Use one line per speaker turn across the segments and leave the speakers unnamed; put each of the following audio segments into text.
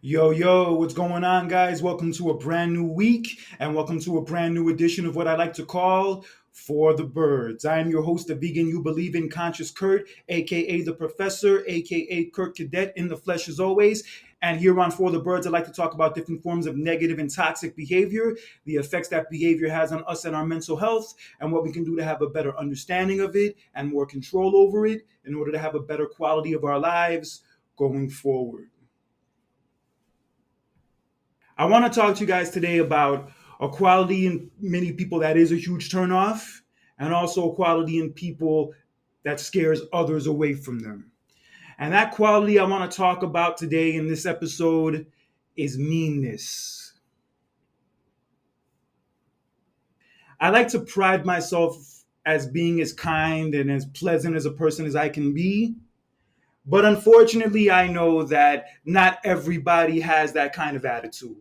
Yo, yo, what's going on, guys? Welcome to a brand new week and welcome to a brand new edition of what I like to call For the Birds. I am your host, the vegan you believe in, Conscious Kurt, aka the Professor, aka Kurt Cadet in the flesh as always. And here on For the Birds, I like to talk about different forms of negative and toxic behavior, the effects that behavior has on us and our mental health, and what we can do to have a better understanding of it and more control over it in order to have a better quality of our lives going forward. I want to talk to you guys today about a quality in many people that is a huge turnoff, and also a quality in people that scares others away from them. And that quality I want to talk about today in this episode is meanness. I like to pride myself as being as kind and as pleasant as a person as I can be. But unfortunately, I know that not everybody has that kind of attitude.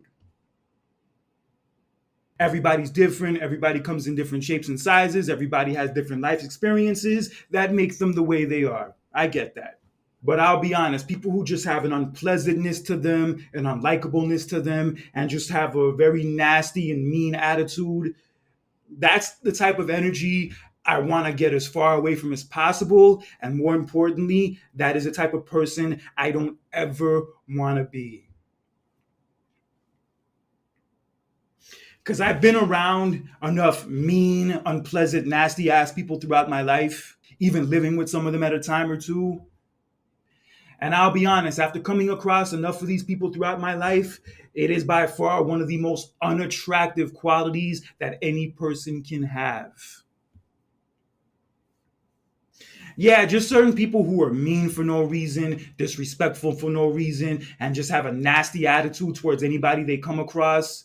Everybody's different. Everybody comes in different shapes and sizes. Everybody has different life experiences that make them the way they are. I get that. But I'll be honest, people who just have an unpleasantness to them, an unlikableness to them, and just have a very nasty and mean attitude, that's the type of energy I want to get as far away from as possible. And more importantly, that is the type of person I don't ever want to be. Because I've been around enough mean, unpleasant, nasty ass people throughout my life, even living with some of them at a time or two. And I'll be honest, after coming across enough of these people throughout my life, it is by far one of the most unattractive qualities that any person can have. Yeah, just certain people who are mean for no reason, disrespectful for no reason, and just have a nasty attitude towards anybody they come across.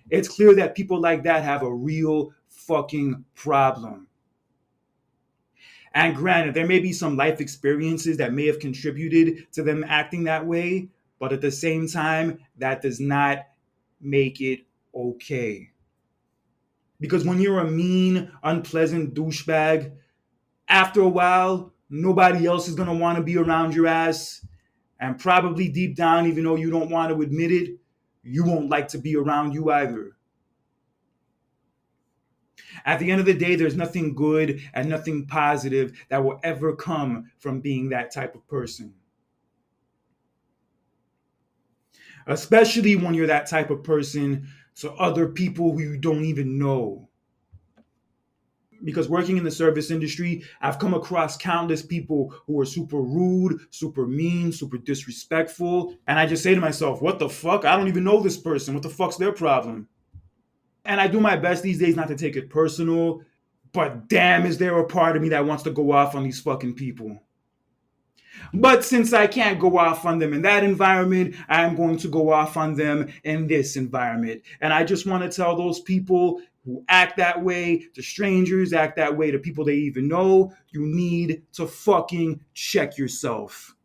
It's clear that people like that have a real fucking problem. And granted, there may be some life experiences that may have contributed to them acting that way, but at the same time, that does not make it okay. Because when you're a mean, unpleasant douchebag, after a while, nobody else is going to want to be around your ass. And probably deep down, even though you don't want to admit it, you won't like to be around you either. At the end of the day, there's nothing good and nothing positive that will ever come from being that type of person. Especially when you're that type of person to other people who you don't even know. Because working in the service industry, I've come across countless people who are super rude, super mean, super disrespectful. And I just say to myself, what the fuck? I don't even know this person. What the fuck's their problem? And I do my best these days not to take it personal, but damn, is there a part of me that wants to go off on these fucking people. But since I can't go off on them in that environment, I'm going to go off on them in this environment. And I just want to tell those people who act that way to strangers, act that way to people they even know, you need to fucking check yourself.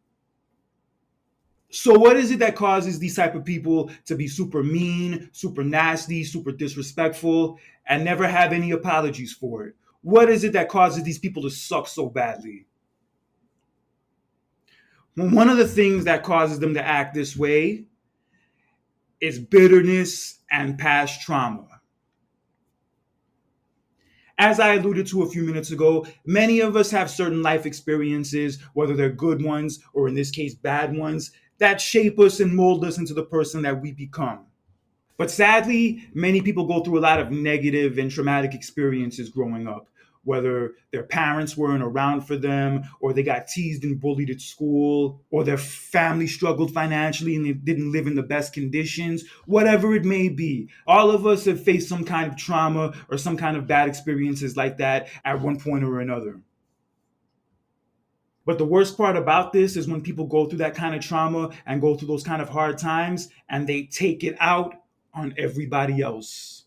So what is it that causes these type of people to be super mean, super nasty, super disrespectful, and never have any apologies for it? What is it that causes these people to suck so badly? Well, one of the things that causes them to act this way is bitterness and past trauma. As I alluded to a few minutes ago, many of us have certain life experiences, whether they're good ones or in this case, bad ones, that shape us and mold us into the person that we become. But sadly, many people go through a lot of negative and traumatic experiences growing up, whether their parents weren't around for them, or they got teased and bullied at school, or their family struggled financially and they didn't live in the best conditions, whatever it may be. All of us have faced some kind of trauma or some kind of bad experiences like that at one point or another. But the worst part about this is when people go through that kind of trauma and go through those kind of hard times and they take it out on everybody else.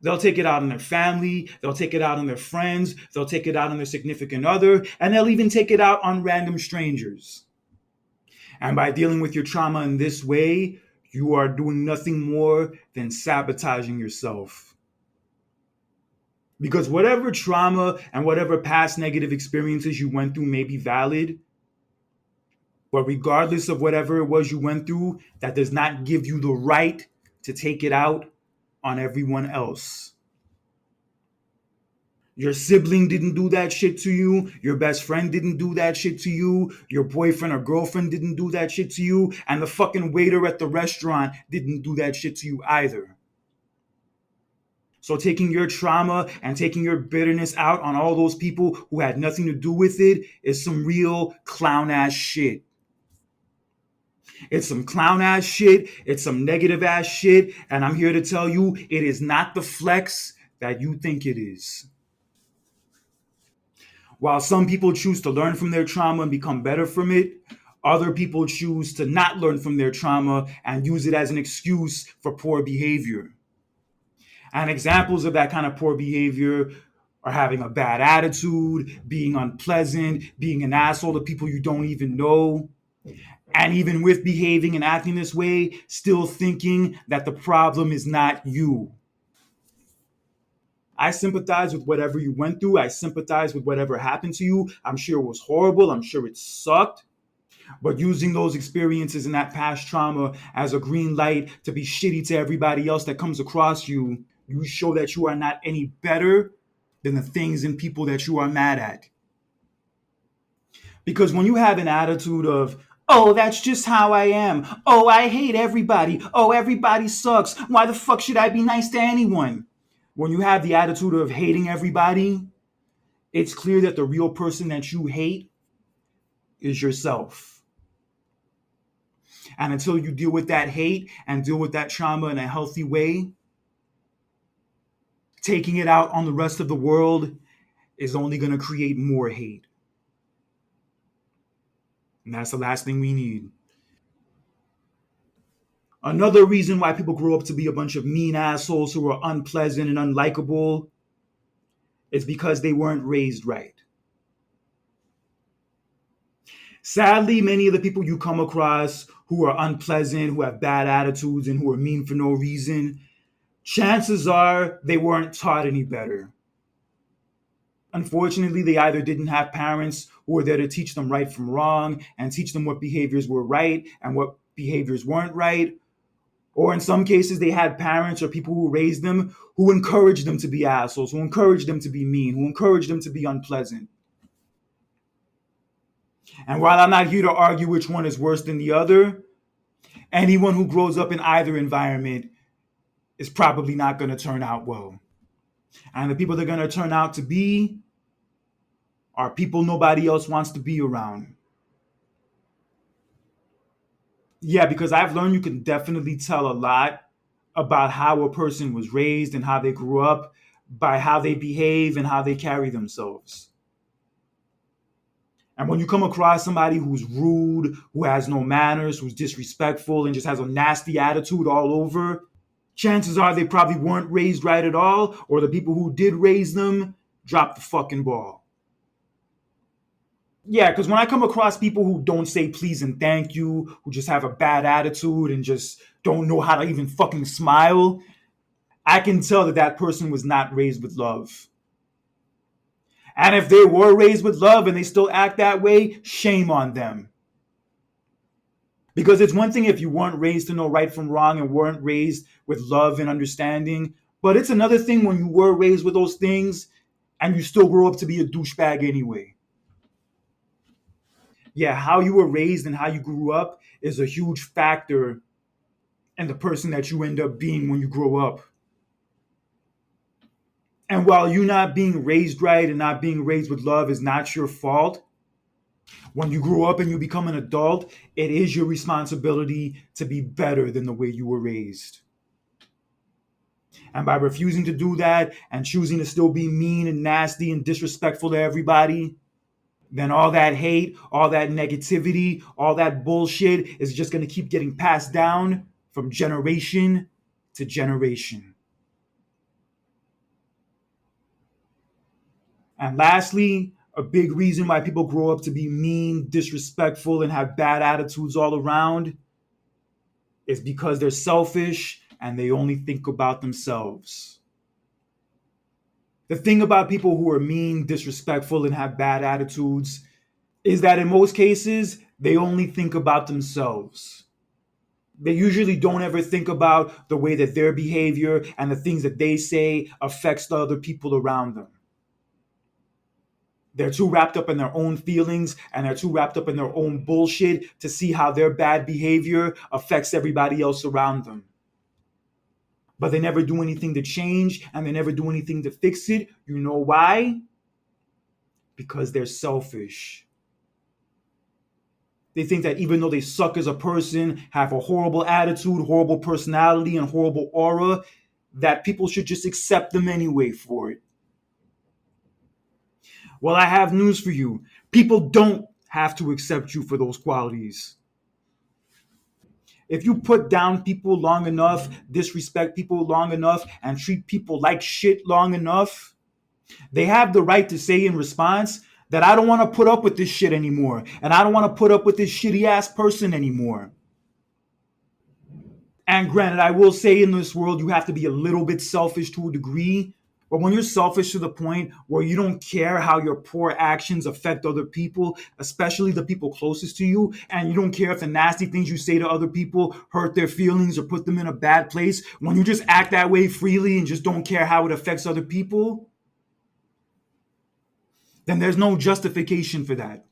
They'll take it out on their family, they'll take it out on their friends, they'll take it out on their significant other, and they'll even take it out on random strangers. And by dealing with your trauma in this way, you are doing nothing more than sabotaging yourself. Because whatever trauma and whatever past negative experiences you went through may be valid, But regardless of whatever it was you went through, that does not give you the right to take it out on everyone else. Your sibling didn't do that shit to you. Your best friend didn't do that shit to you. Your boyfriend or girlfriend didn't do that shit to you. And the fucking waiter at the restaurant didn't do that shit to you either. So taking your trauma and taking your bitterness out on all those people who had nothing to do with it is some real clown ass shit. It's some clown ass shit. It's some negative ass shit. And I'm here to tell you, it is not the flex that you think it is. While some people choose to learn from their trauma and become better from it, other people choose to not learn from their trauma and use it as an excuse for poor behavior. And examples of that kind of poor behavior are having a bad attitude, being unpleasant, being an asshole to people you don't even know. And even with behaving and acting this way, still thinking that the problem is not you. I sympathize with whatever you went through. I sympathize with whatever happened to you. I'm sure it was horrible. I'm sure it sucked. But using those experiences and that past trauma as a green light to be shitty to everybody else that comes across you, you show that you are not any better than the things and people that you are mad at. Because when you have an attitude of, oh, that's just how I am. Oh, I hate everybody. Oh, everybody sucks. Why the fuck should I be nice to anyone? When you have the attitude of hating everybody, it's clear that the real person that you hate is yourself. And until you deal with that hate and deal with that trauma in a healthy way, taking it out on the rest of the world is only going to create more hate. And that's the last thing we need. Another reason why people grow up to be a bunch of mean assholes who are unpleasant and unlikable is because they weren't raised right. Sadly, many of the people you come across who are unpleasant, who have bad attitudes, and who are mean for no reason, chances are they weren't taught any better. Unfortunately, they either didn't have parents who were there to teach them right from wrong and teach them what behaviors were right and what behaviors weren't right. Or in some cases, they had parents or people who raised them who encouraged them to be assholes, who encouraged them to be mean, who encouraged them to be unpleasant. And while I'm not here to argue which one is worse than the other, anyone who grows up in either environment is probably not going to turn out well. And the people they're going to turn out to be are people nobody else wants to be around. Yeah, because I've learned you can definitely tell a lot about how a person was raised and how they grew up by how they behave and how they carry themselves. And when you come across somebody who's rude, who has no manners, who's disrespectful, and just has a nasty attitude all over, chances are they probably weren't raised right at all, or the people who did raise them dropped the fucking ball. Yeah, because when I come across people who don't say please and thank you, who just have a bad attitude and just don't know how to even fucking smile, I can tell that that person was not raised with love. And if they were raised with love and they still act that way, shame on them. Because it's one thing if you weren't raised to know right from wrong and weren't raised with love and understanding, but it's another thing when you were raised with those things and you still grow up to be a douchebag anyway. Yeah, how you were raised and how you grew up is a huge factor in the person that you end up being when you grow up. And while you not being raised right and not being raised with love is not your fault, when you grow up and you become an adult, it is your responsibility to be better than the way you were raised. And by refusing to do that and choosing to still be mean and nasty and disrespectful to everybody, then all that hate, all that negativity, all that bullshit is just going to keep getting passed down from generation to generation. And lastly, a big reason why people grow up to be mean, disrespectful, and have bad attitudes all around is because they're selfish and they only think about themselves. The thing about people who are mean, disrespectful, and have bad attitudes is that in most cases, they only think about themselves. They usually don't ever think about the way that their behavior and the things that they say affects the other people around them. They're too wrapped up in their own feelings and they're too wrapped up in their own bullshit to see how their bad behavior affects everybody else around them. But they never do anything to change and they never do anything to fix it. You know why? Because they're selfish. They think that even though they suck as a person, have a horrible attitude, horrible personality, and horrible aura, that people should just accept them anyway for it. Well, I have news for you. People don't have to accept you for those qualities. If you put down people long enough, disrespect people long enough, and treat people like shit long enough, they have the right to say in response that I don't want to put up with this shit anymore. And I don't want to put up with this shitty ass person anymore. And granted, I will say in this world, you have to be a little bit selfish to a degree. But when you're selfish to the point where you don't care how your poor actions affect other people, especially the people closest to you, and you don't care if the nasty things you say to other people hurt their feelings or put them in a bad place, when you just act that way freely and just don't care how it affects other people, then there's no justification for that.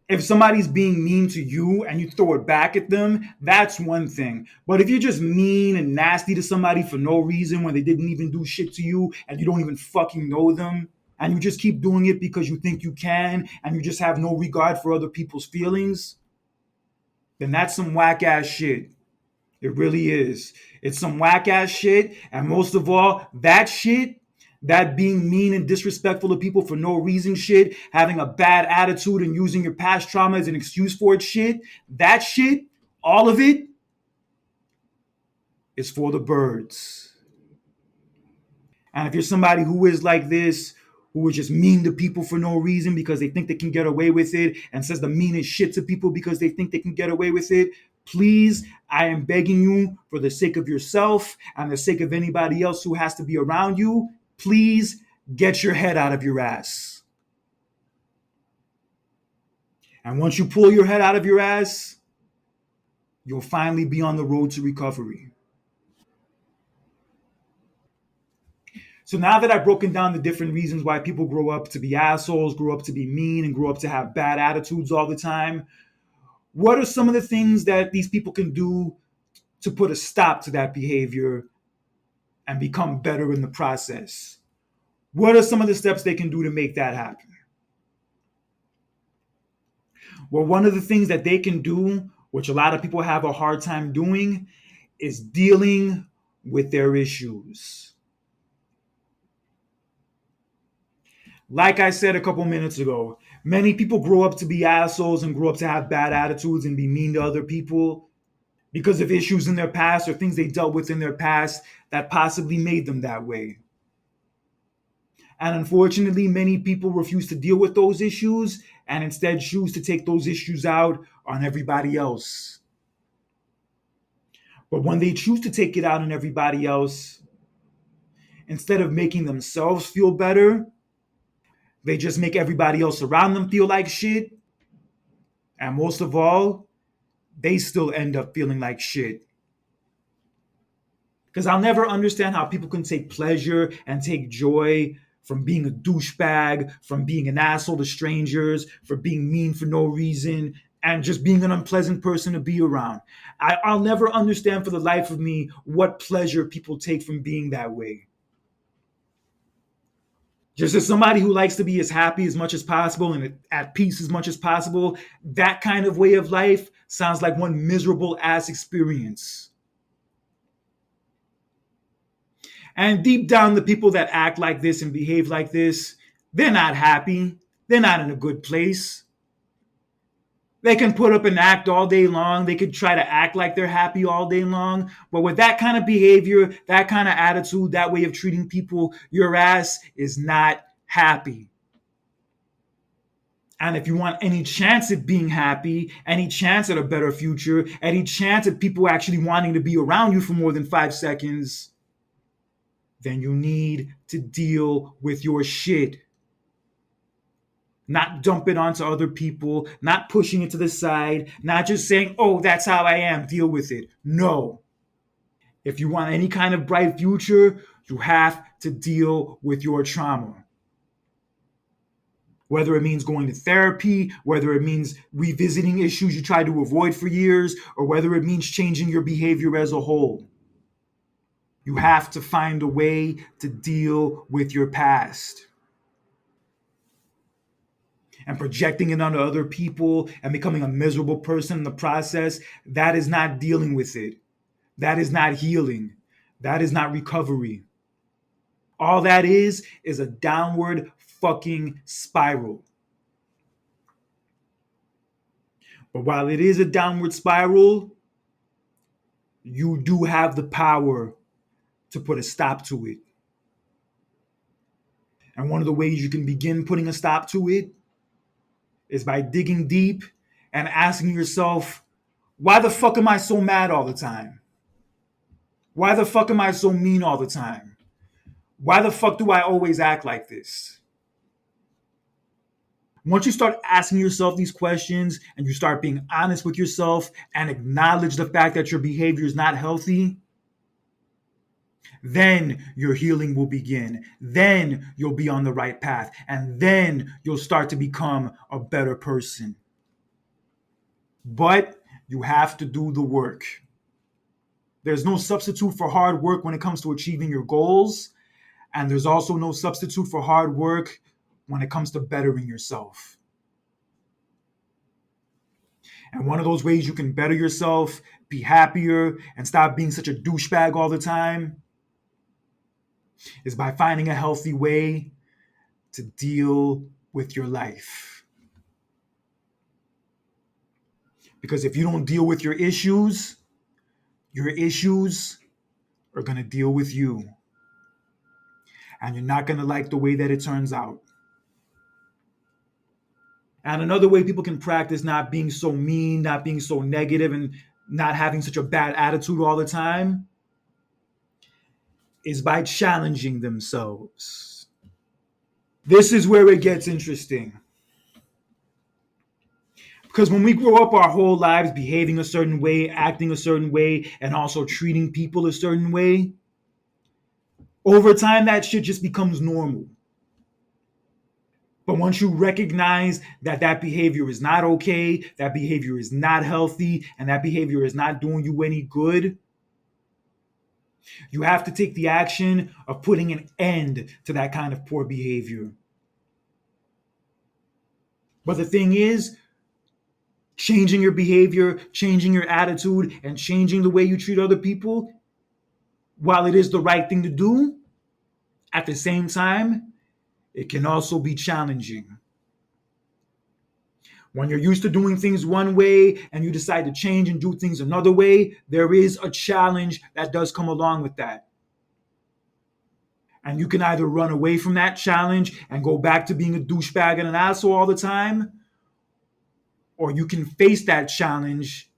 If somebody's being mean to you and you throw it back at them, that's one thing. But if you're just mean and nasty to somebody for no reason when they didn't even do shit to you and you don't even fucking know them, and you just keep doing it because you think you can and you just have no regard for other people's feelings, then that's some whack ass shit. It really is. It's some whack ass shit. And most of all, that shit, that being mean and disrespectful to people for no reason shit, having a bad attitude and using your past trauma as an excuse for it shit, that shit, all of it is for the birds. And if you're somebody who is like this, who is just mean to people for no reason because they think they can get away with it and says the meanest shit to people because they think they can get away with it, please, I am begging you for the sake of yourself and the sake of anybody else who has to be around you, please get your head out of your ass. And once you pull your head out of your ass, you'll finally be on the road to recovery. So now that I've broken down the different reasons why people grow up to be assholes, grow up to be mean, and grow up to have bad attitudes all the time, what are some of the things that these people can do to put a stop to that behavior and become better in the process? What are some of the steps they can do to make that happen? Well, one of the things that they can do, which a lot of people have a hard time doing, is dealing with their issues. Like I said a couple minutes ago, many people grow up to be assholes and grow up to have bad attitudes and be mean to other people because of issues in their past or things they dealt with in their past that possibly made them that way. And unfortunately, many people refuse to deal with those issues and instead choose to take those issues out on everybody else. But when they choose to take it out on everybody else, instead of making themselves feel better, they just make everybody else around them feel like shit. And most of all, they still end up feeling like shit. Because I'll never understand how people can take pleasure and take joy from being a douchebag, from being an asshole to strangers, for being mean for no reason, and just being an unpleasant person to be around. I'll never understand for the life of me what pleasure people take from being that way. Just as somebody who likes to be as happy as much as possible and at peace as much as possible, that kind of way of life sounds like one miserable ass experience. And deep down, the people that act like this and behave like this, they're not happy. They're not in a good place. They can put up an act all day long. They could try to act like they're happy all day long. But with that kind of behavior, that kind of attitude, that way of treating people, your ass is not happy. And if you want any chance at being happy, any chance at a better future, any chance at people actually wanting to be around you for more than 5 seconds, then you need to deal with your shit. not dumping onto other people, not pushing it to the side, not just saying, oh, that's how I am, deal with it. No. If you want any kind of bright future, you have to deal with your trauma. Whether it means going to therapy, whether it means revisiting issues you tried to avoid for years, or whether it means changing your behavior as a whole. You have to find a way to deal with your past. And projecting it onto other people and becoming a miserable person in the process, that is not dealing with it. That is not healing. That is not recovery. All that is a downward fucking spiral. But while it is a downward spiral, you do have the power to put a stop to it. And one of the ways you can begin putting a stop to it is by digging deep and asking yourself, why the fuck am I so mad all the time? Why the fuck am I so mean all the time? Why the fuck do I always act like this? Once you start asking yourself these questions and you start being honest with yourself and acknowledge the fact that your behavior is not healthy, then your healing will begin. Then you'll be on the right path. And then you'll start to become a better person. But you have to do the work. There's no substitute for hard work when it comes to achieving your goals. And there's also no substitute for hard work when it comes to bettering yourself. And one of those ways you can better yourself, be happier, and stop being such a douchebag all the time is by finding a healthy way to deal with your life. Because if you don't deal with your issues are going to deal with you. And you're not going to like the way that it turns out. And another way people can practice not being so mean, not being so negative, and not having such a bad attitude all the time is by challenging themselves. This is where it gets interesting. Because when we grow up our whole lives behaving a certain way, acting a certain way, and also treating people a certain way, over time that shit just becomes normal. But once you recognize that that behavior is not okay, that behavior is not healthy, and that behavior is not doing you any good, you have to take the action of putting an end to that kind of poor behavior. But the thing is, changing your behavior, changing your attitude, and changing the way you treat other people, while it is the right thing to do, at the same time, it can also be challenging. When you're used to doing things one way and you decide to change and do things another way, there is a challenge that does come along with that. And you can either run away from that challenge and go back to being a douchebag and an asshole all the time, or you can face that challenge,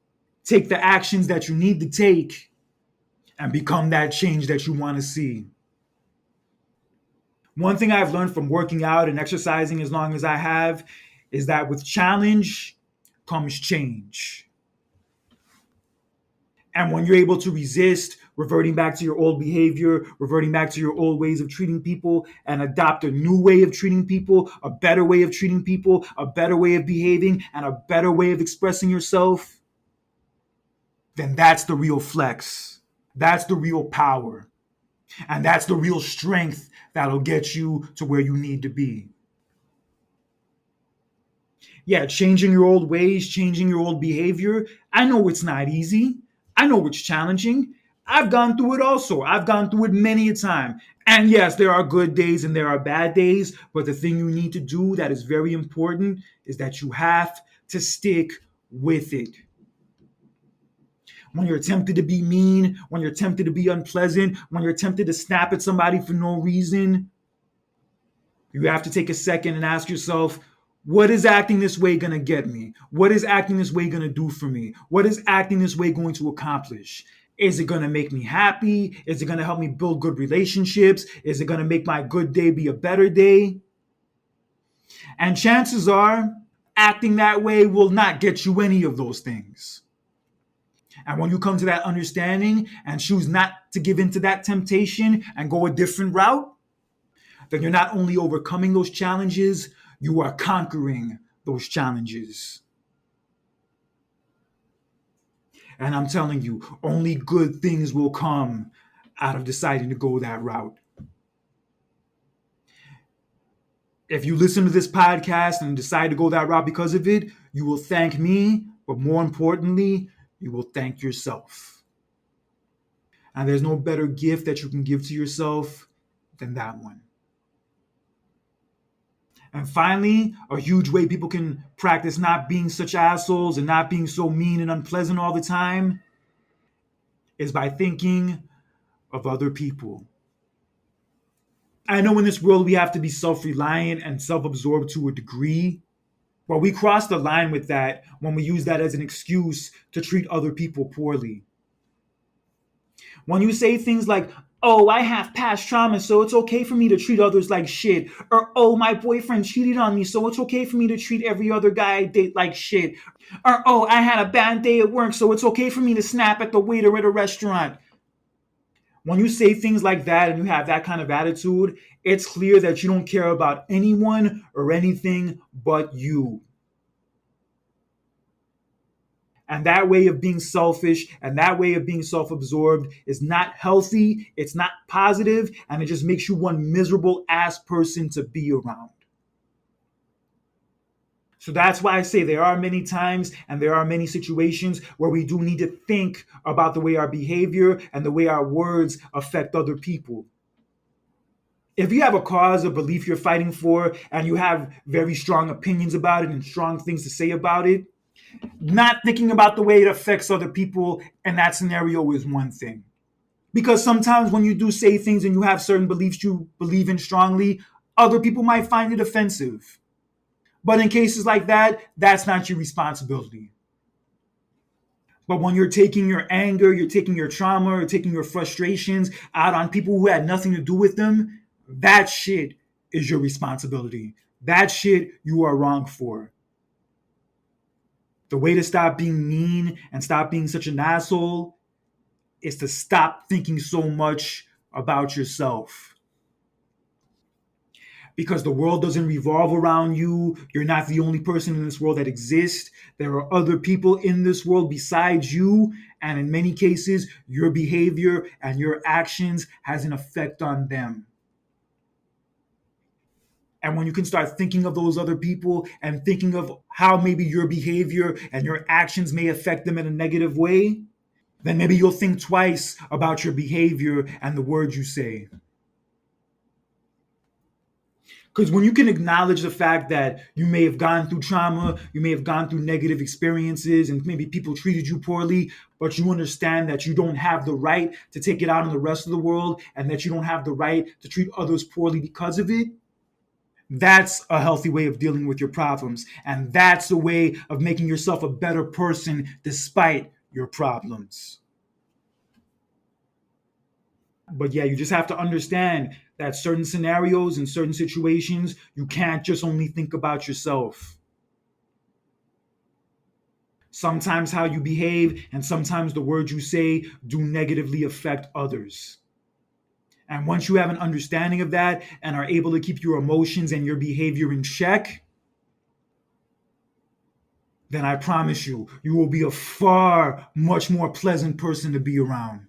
take the actions that you need to take, and become that change that you want to see. One thing I've learned from working out and exercising as long as I have is that with challenge comes change. And when you're able to resist reverting back to your old behavior, reverting back to your old ways of treating people, and adopt a new way of treating people, a better way of treating people, a better way of behaving, and a better way of expressing yourself, then that's the real flex. That's the real power. And that's the real strength that'll get you to where you need to be. Yeah, changing your old ways, changing your old behavior. I know it's not easy. I know it's challenging. I've gone through it also. I've gone through it many a time. And yes, there are good days and there are bad days. But the thing you need to do that is very important is that you have to stick with it. When you're tempted to be mean, when you're tempted to be unpleasant, when you're tempted to snap at somebody for no reason, you have to take a second and ask yourself, what is acting this way going to get me? What is acting this way going to do for me? What is acting this way going to accomplish? Is it going to make me happy? Is it going to help me build good relationships? Is it going to make my good day be a better day? And chances are, acting that way will not get you any of those things. And when you come to that understanding and choose not to give into that temptation and go a different route, then you're not only overcoming those challenges, you are conquering those challenges. And I'm telling you, only good things will come out of deciding to go that route. If you listen to this podcast and decide to go that route because of it, you will thank me, but more importantly, you will thank yourself. And there's no better gift that you can give to yourself than that one. And finally, a huge way people can practice not being such assholes and not being so mean and unpleasant all the time is by thinking of other people. I know in this world we have to be self reliant and self absorbed to a degree, but we cross the line with that when we use that as an excuse to treat other people poorly. When you say things like, oh, I have past trauma, so it's okay for me to treat others like shit. Or, oh, my boyfriend cheated on me, so it's okay for me to treat every other guy I date like shit. Or, oh, I had a bad day at work, so it's okay for me to snap at the waiter at a restaurant. When you say things like that and you have that kind of attitude, it's clear that you don't care about anyone or anything but you. And that way of being selfish and that way of being self absorbed is not healthy, it's not positive, and it just makes you one miserable ass person to be around. So that's why I say there are many times and there are many situations where we do need to think about the way our behavior and the way our words affect other people. If you have a cause or belief you're fighting for and you have very strong opinions about it and strong things to say about it, not thinking about the way it affects other people in that scenario is one thing. Because sometimes when you do say things and you have certain beliefs you believe in strongly, other people might find it offensive. But in cases like that, that's not your responsibility. But when you're taking your anger, you're taking your trauma, or taking your frustrations out on people who had nothing to do with them, that shit is your responsibility. That shit you are wrong for. The way to stop being mean and stop being such an asshole is to stop thinking so much about yourself. Because the world doesn't revolve around you. You're not the only person in this world that exists. There are other people in this world besides you. And in many cases, your behavior and your actions has an effect on them. And when you can start thinking of those other people and thinking of how maybe your behavior and your actions may affect them in a negative way, then maybe you'll think twice about your behavior and the words you say. Because when you can acknowledge the fact that you may have gone through trauma, you may have gone through negative experiences, and maybe people treated you poorly, but you understand that you don't have the right to take it out on the rest of the world and that you don't have the right to treat others poorly because of it, that's a healthy way of dealing with your problems. And that's a way of making yourself a better person despite your problems. But yeah, you just have to understand that certain scenarios and certain situations, you can't just only think about yourself. Sometimes how you behave and sometimes the words you say do negatively affect others. And once you have an understanding of that and are able to keep your emotions and your behavior in check, then I promise you, you will be a far much more pleasant person to be around.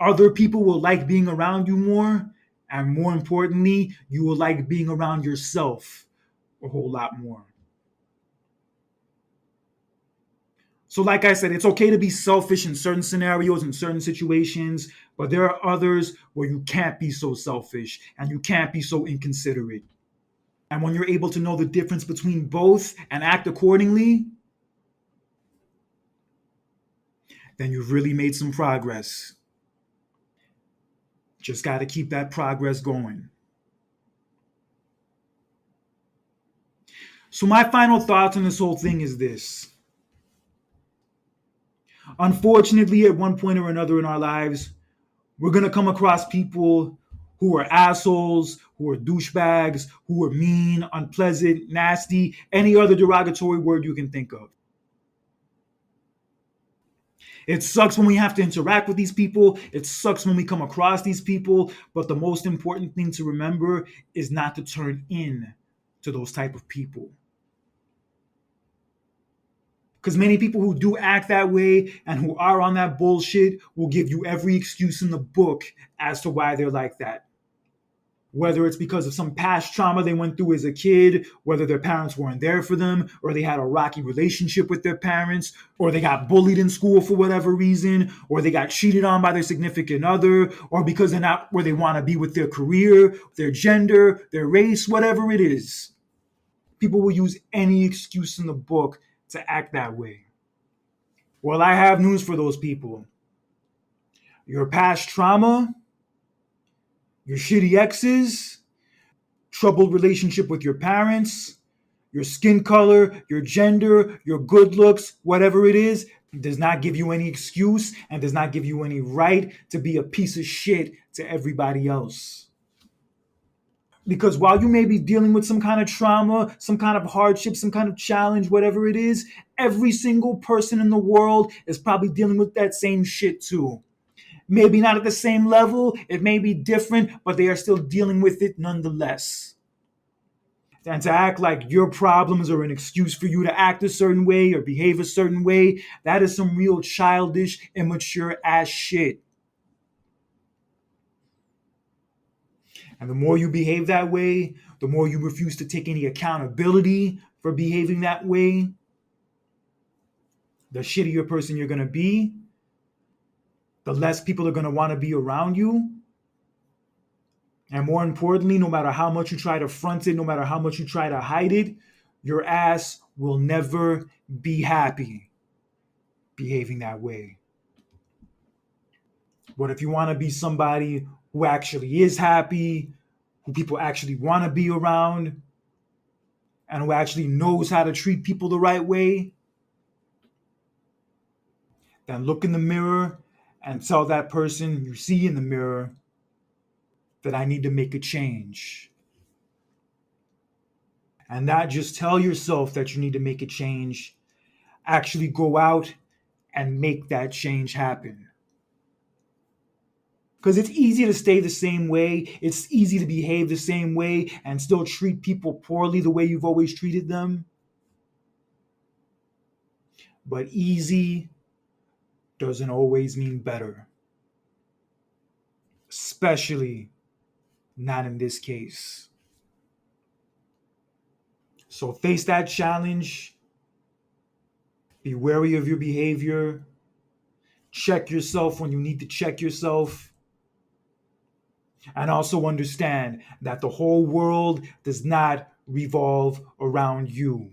Other people will like being around you more, and more importantly, you will like being around yourself a whole lot more. So, like I said, it's okay to be selfish in certain scenarios and certain situations, but there are others where you can't be so selfish and you can't be so inconsiderate. And when you're able to know the difference between both and act accordingly, then you've really made some progress. Just got to keep that progress going. So, my final thoughts on this whole thing is this. Unfortunately, at one point or another in our lives, we're going to come across people who are assholes, who are douchebags, who are mean, unpleasant, nasty, any other derogatory word you can think of. It sucks when we have to interact with these people. It sucks when we come across these people. But the most important thing to remember is not to turn in to those type of people. Because many people who do act that way and who are on that bullshit will give you every excuse in the book as to why they're like that. Whether it's because of some past trauma they went through as a kid, whether their parents weren't there for them, or they had a rocky relationship with their parents, or they got bullied in school for whatever reason, or they got cheated on by their significant other, or because they're not where they want to be with their career, their gender, their race, whatever it is. People will use any excuse in the book to act that way. Well, I have news for those people. Your past trauma, your shitty exes, troubled relationship with your parents, your skin color, your gender, your good looks, whatever it is, does not give you any excuse and does not give you any right to be a piece of shit to everybody else. Because while you may be dealing with some kind of trauma, some kind of hardship, some kind of challenge, whatever it is, every single person in the world is probably dealing with that same shit too. Maybe not at the same level, it may be different, but they are still dealing with it nonetheless. And to act like your problems are an excuse for you to act a certain way or behave a certain way, that is some real childish, immature ass shit. And the more you behave that way, the more you refuse to take any accountability for behaving that way, the shittier person you're going to be, the less people are going to want to be around you. And more importantly, no matter how much you try to front it, no matter how much you try to hide it, your ass will never be happy behaving that way. But if you want to be somebody who actually is happy, who people actually want to be around, and who actually knows how to treat people the right way, then look in the mirror and tell that person you see in the mirror that I need to make a change. And not just tell yourself that you need to make a change, actually go out and make that change happen. Because it's easy to stay the same way, it's easy to behave the same way and still treat people poorly the way you've always treated them. But easy doesn't always mean better. Especially not in this case. So face that challenge. Be wary of your behavior. Check yourself when you need to check yourself. And also understand that the whole world does not revolve around you.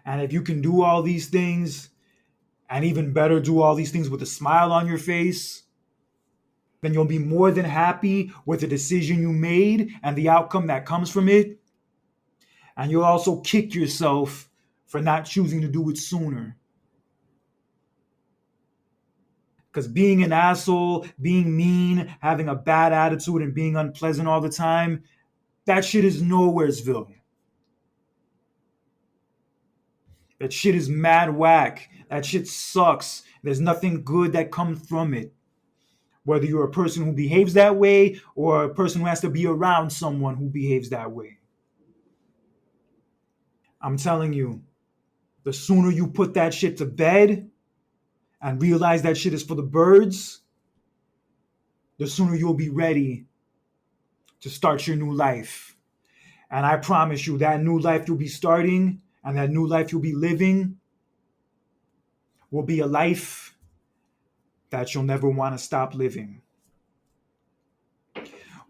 And if you can do all these things, and even better, do all these things with a smile on your face, then you'll be more than happy with the decision you made and the outcome that comes from it. And you'll also kick yourself for not choosing to do it sooner. Because being an asshole, being mean, having a bad attitude, and being unpleasant all the time, that shit is nowheresville. That shit is mad whack. That shit sucks. There's nothing good that comes from it. Whether you're a person who behaves that way or a person who has to be around someone who behaves that way. I'm telling you, the sooner you put that shit to bed and realize that shit is for the birds, the sooner you'll be ready to start your new life. And I promise you, that new life you'll be starting and that new life you'll be living will be a life that you'll never want to stop living.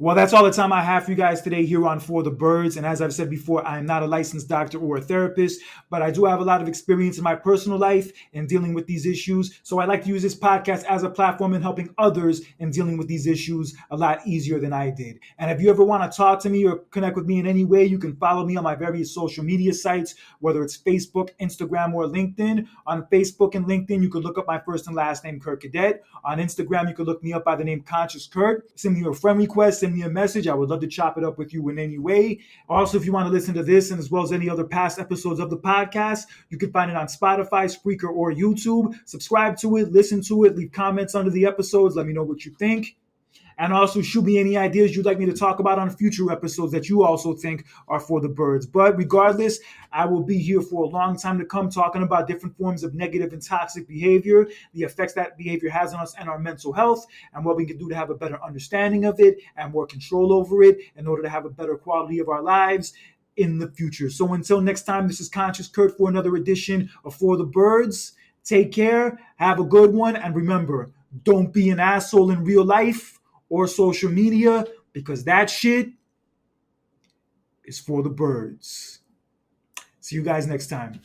Well, that's all the time I have for you guys today here on For the Birds. And as I've said before, I am not a licensed doctor or a therapist, but I do have a lot of experience in my personal life in dealing with these issues. So I like to use this podcast as a platform in helping others in dealing with these issues a lot easier than I did. And if you ever want to talk to me or connect with me in any way, you can follow me on my various social media sites, whether it's Facebook, Instagram, or LinkedIn. On Facebook and LinkedIn, you could look up my first and last name, Kurt Cadet. On Instagram, you could look me up by the name Conscious Kurt. Send me a friend request, send me a message. I would love to chop it up with you in any way. Also, if you want to listen to this and as well as any other past episodes of the podcast, you can find it on Spotify, Spreaker, or YouTube. Subscribe to it, listen to it, leave comments under the episodes. Let me know what you think. And also shoot me any ideas you'd like me to talk about on future episodes that you also think are for the birds. But regardless, I will be here for a long time to come talking about different forms of negative and toxic behavior, the effects that behavior has on us and our mental health, and what we can do to have a better understanding of it and more control over it in order to have a better quality of our lives in the future. So until next time, this is Conscious Kurt for another edition of For the Birds. Take care, have a good one, and remember, don't be an asshole in real life or social media, because that shit is for the birds. See you guys next time.